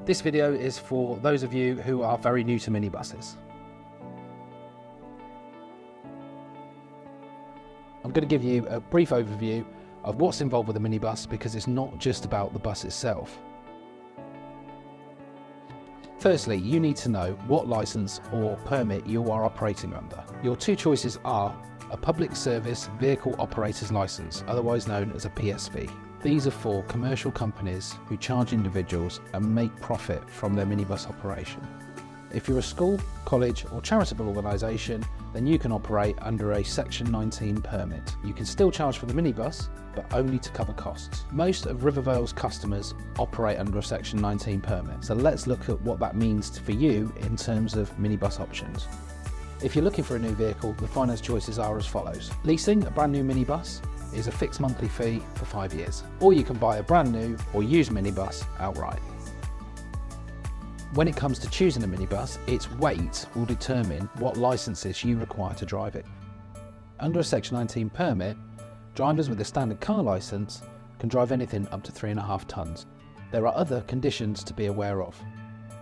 This video is for those of you who are very new to minibuses. I'm going to give you a brief overview of what's involved with a minibus because it's not just about the bus itself. Firstly, you need to know what licence or permit you are operating under. Your two choices are a Public Service Vehicle Operator's Licence, otherwise known as a PSV. These are for commercial companies who charge individuals and make profit from their minibus operation. If you're a school, college or charitable organisation, then you can operate under a Section 19 permit. You can still charge for the minibus, but only to cover costs. Most of Rivervale's customers operate under a Section 19 permit, so let's look at what that means for you in terms of minibus options. If you're looking for a new vehicle, the finance choices are as follows. Leasing a brand new minibus is a fixed monthly fee for 5 years, or you can buy a brand new or used minibus outright. When it comes to choosing a minibus, its weight will determine what licences you require to drive it. Under a Section 19 permit, drivers with a standard car licence can drive anything up to 3.5 tonnes. There are other conditions to be aware of.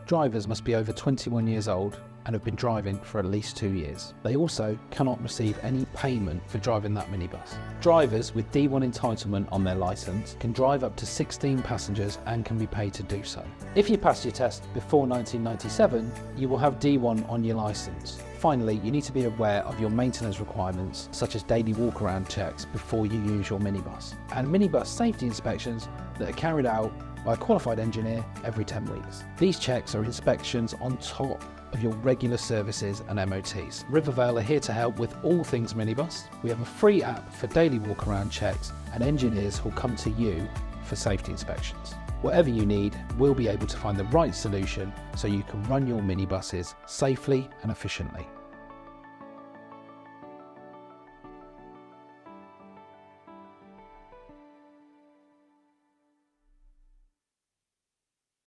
Drivers must be over 21 years old and have been driving for at least 2 years. They also cannot receive any payment for driving that minibus. Drivers with D1 entitlement on their licence can drive up to 16 passengers and can be paid to do so. If you pass your test before 1997, you will have D1 on your licence. Finally, you need to be aware of your maintenance requirements, such as daily walk-around checks before you use your minibus, and minibus safety inspections that are carried out by a qualified engineer every 10 weeks. These checks are inspections on top of your regular services and MOTs. Rivervale are here to help with all things minibus. We have a free app for daily walk-around checks and engineers will come to you for safety inspections. Whatever you need, we'll be able to find the right solution so you can run your minibuses safely and efficiently.